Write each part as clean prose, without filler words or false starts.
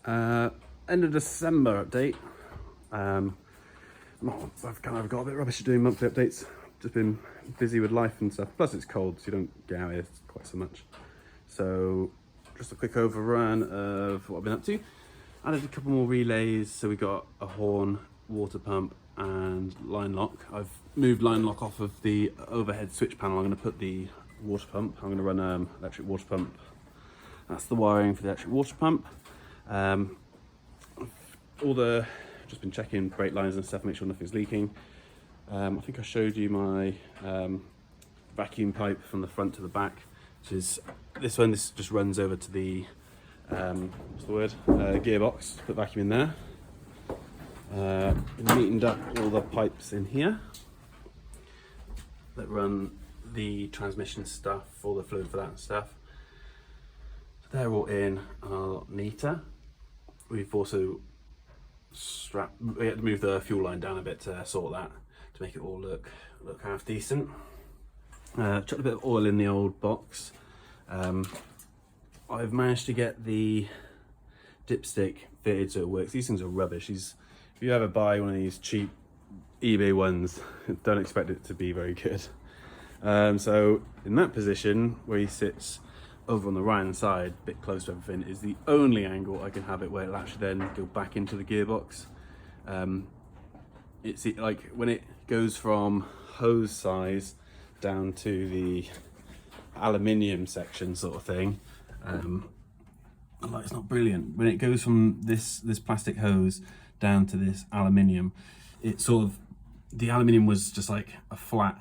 End of December update. I've kind of got a bit rubbish at doing monthly updates. Just been busy with life and stuff. Plus it's cold, so you don't get out here quite so much. So just a quick overrun of what I've been up to. Added a couple more relays. So we got a horn, water pump and line lock. I've moved line lock off of the overhead switch panel. I'm going to put the water pump. I'm going to run electric water pump. That's the wiring for the electric water pump. Just been checking brake lines and stuff, make sure nothing's leaking. I think I showed you my vacuum pipe from the front to the back, which is this one. This just runs over to the gearbox. Put vacuum in there. Neatened up all the pipes in here that run the transmission stuff, all the fluid for that and stuff. They're all in a lot neater. We've also we had to move the fuel line down a bit to sort that, to make it all look half decent. Chucked a bit of oil in the old box. I've managed to get the dipstick fitted so it works. These things are rubbish. If you ever buy one of these cheap eBay ones, don't expect it to be very good. So in that position where he sits over on the right hand side, a bit close to everything, is the only angle I can have it where it'll actually then go back into the gearbox. It's like when it goes from hose size down to the aluminium section sort of thing, like, it's not brilliant. When it goes from this plastic hose down to this aluminium, it sort of, the aluminium was just like a flat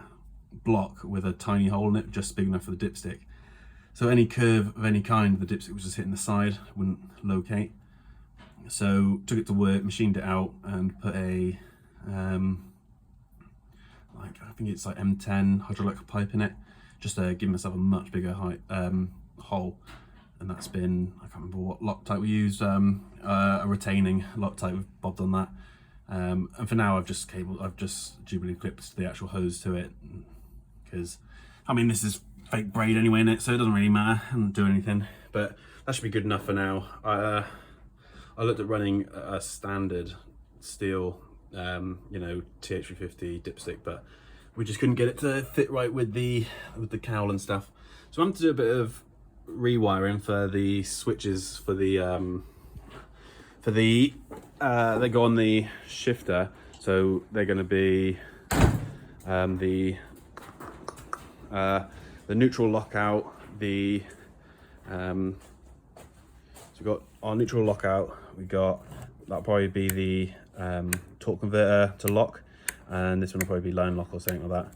block with a tiny hole in it, just big enough for the dipstick. So any curve of any kind, the dipstick was just hitting the side, wouldn't locate. So took it to work, machined it out, and put a I think it's like M10 hydraulic pipe in it, just to give myself a much bigger height hole. And that's been, I can't remember what Loctite we used, a retaining Loctite. We've bobbed on that. And for now, I've just Jubilee clipped the actual hose to it, because I mean, this is fake braid anyway in it, so it doesn't really matter, it doesn't do anything, but that should be good enough for now. I looked at running a standard steel TH350 dipstick, but we just couldn't get it to fit right with the cowl and stuff. So I'm to do a bit of rewiring for the switches for the they go on the shifter, so they're going to be the neutral lockout, so we've got our neutral lockout, that'll probably be the torque converter to lock, and this one will probably be line lock or something like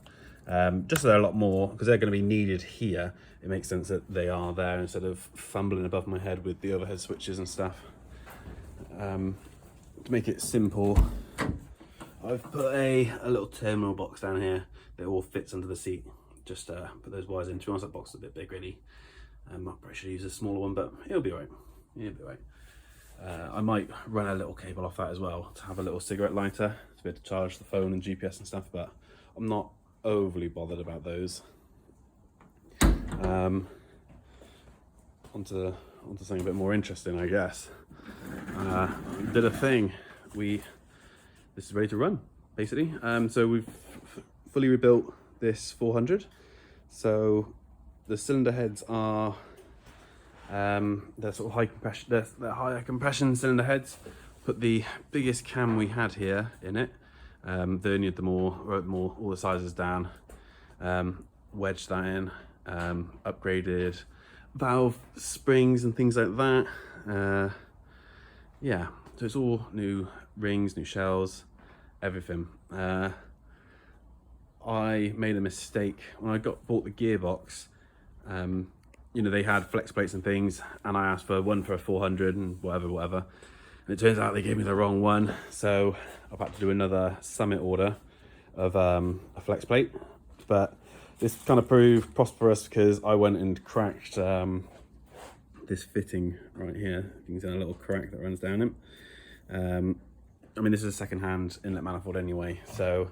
that. Just so they're a lot more, because they're going to be needed here, it makes sense that they are there instead of fumbling above my head with the overhead switches and stuff. To make it simple, I've put a little terminal box down here that all fits under the seat. Just put those wires in. To be honest, that box is a bit big really. I probably should use a smaller one, but it'll be right. It'll be right. I might run a little cable off that as well to have a little cigarette lighter to be able to charge the phone and GPS and stuff, but I'm not overly bothered about those. Onto something a bit more interesting, I guess. Did a thing. This is ready to run, basically. So we've fully rebuilt this 400. So the cylinder heads are they're sort of high compression. They're higher compression cylinder heads. Put the biggest cam we had here in it. Vernied them all, wrote them all the sizes down. Wedged that in. Upgraded valve springs and things like that. Yeah, so it's all new rings, new shells, everything. I made a mistake when I bought the gearbox. They had flex plates and things, and I asked for one for a 400 and whatever, and it turns out they gave me the wrong one, so I've had to do another Summit order of a flex plate. But this kind of proved prosperous because I went and cracked this fitting right here. You can see a little crack that runs down it. I mean, this is a second-hand inlet manifold anyway, so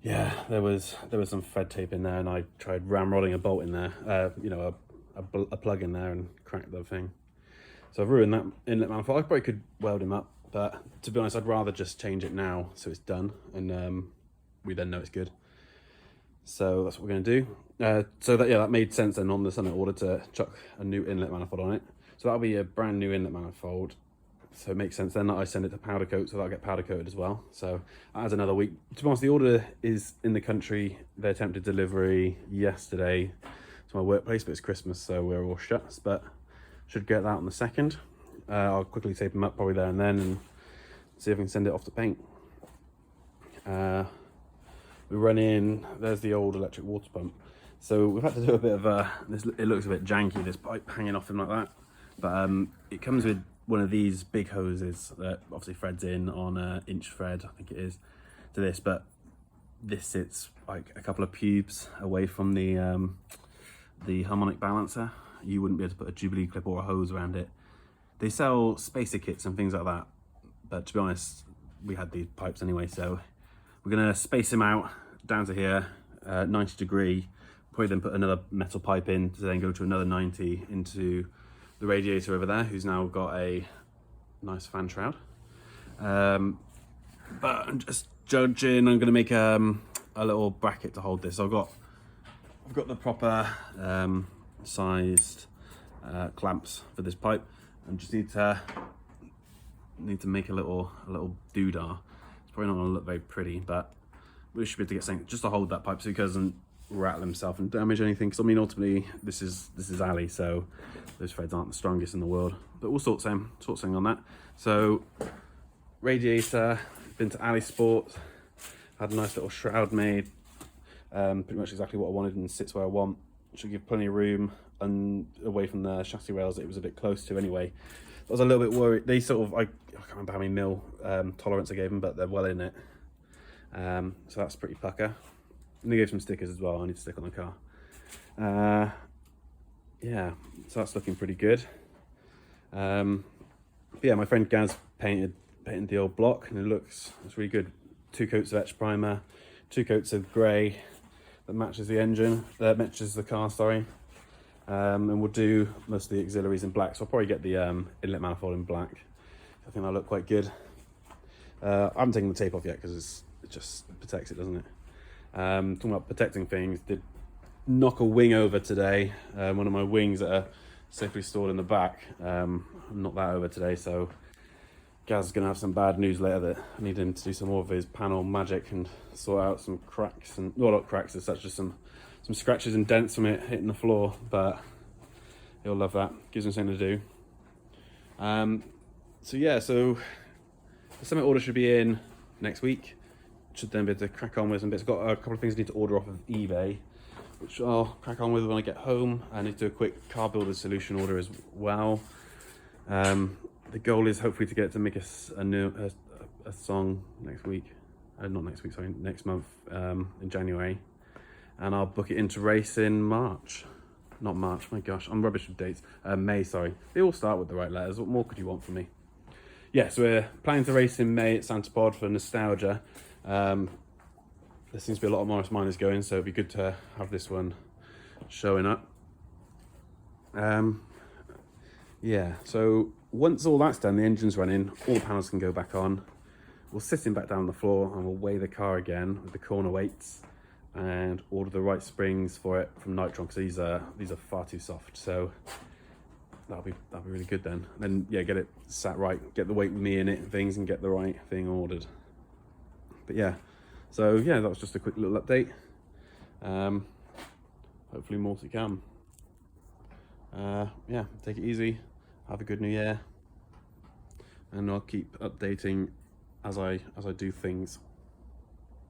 yeah, there was some thread tape in there, and I tried ramrodding a bolt in there, a plug in there, and cracked the thing. So I've ruined that inlet manifold. I probably could weld him up, but to be honest, I'd rather just change it now so it's done, and we then know it's good. So that's what we're going to do. So that made sense then on the Summit order to chuck a new inlet manifold on it. So that'll be a brand new inlet manifold. So it makes sense then that I send it to powder coat, so that'll get powder coated as well. So that adds another week. To be honest, the order is in the country. They attempted delivery yesterday to my workplace, but it's Christmas, so we're all shut. But should get that on the 2nd. I'll quickly tape them up probably there and then and see if I can send it off to paint. We run in, there's the old electric water pump. So we've had to do a bit of it looks a bit janky, this pipe hanging off him like that. But it comes with one of these big hoses that obviously threads in on an inch thread, I think it is, to this. But this sits like a couple of pubes away from the harmonic balancer. You wouldn't be able to put a Jubilee clip or a hose around it. They sell spacer kits and things like that. But to be honest, we had these pipes anyway, so we're gonna space them out down to here, 90 degree, probably then put another metal pipe in to then go to another 90 into the radiator over there, who's now got a nice fan shroud. But I'm just judging, I'm gonna make a little bracket to hold this. I've got the proper sized clamps for this pipe, and just need to make a little doodah. It's probably not going to look very pretty, but we should be able to get something just to hold that pipe so he doesn't rattle himself and damage anything. Because I mean, ultimately, this is Ali, so those threads aren't the strongest in the world. But we'll sort something on that. So radiator, been to Ali Sport, had a nice little shroud made, pretty much exactly what I wanted, and sits where I want. Should give plenty of room and away from the chassis rails that it was a bit close to anyway. I was a little bit worried. They sort of, I can't remember how many mil tolerance I gave them, but they're well in it. So that's pretty pucker. And they gave some stickers as well I need to stick on the car. Yeah, so that's looking pretty good. But yeah, my friend Gaz painted the old block, and it's really good. 2 coats of etch primer, 2 coats of grey that matches the engine, that matches the car, sorry. And we'll do most of the auxiliaries in black, so I'll probably get the inlet manifold in black. I think that'll look quite good. I haven't taken the tape off yet because it just protects it, doesn't it? Talking about protecting things, did knock a wing over today. One of my wings that are safely stored in the back. Knocked that over today, so Gaz is going to have some bad news later that I need him to do some more of his panel magic and sort out some cracks, and well, not cracks as such, just some scratches and dents from it hitting the floor, but he'll love that. Gives him something to do. So yeah, so the Summit order should be in next week. Should then be able to crack on with some bits. I've got a couple of things I need to order off of eBay, which I'll crack on with when I get home. I need to do a quick car builder solution order as well. The goal is hopefully to get it to make a song next week. Not next week, sorry, next month, in January. And I'll book it into race in March. Not March, my gosh, I'm rubbish with dates. May, sorry. They all start with the right letters. What more could you want from me? Yeah, so we're planning to race in May at Santa Pod for nostalgia. There seems to be a lot of Morris Minors going, so it'd be good to have this one showing up. Yeah, so once all that's done, the engine's running, all the panels can go back on. We'll sit him back down on the floor and we'll weigh the car again with the corner weights and order the right springs for it from Nitron, because these are far too soft. So that'll be really good then. And then yeah, get it sat right, get the weight with me in it and things, and get the right thing ordered. But yeah, so yeah, that was just a quick little update. Hopefully more to come. Yeah, take it easy, have a good new year, and I'll keep updating as I do things.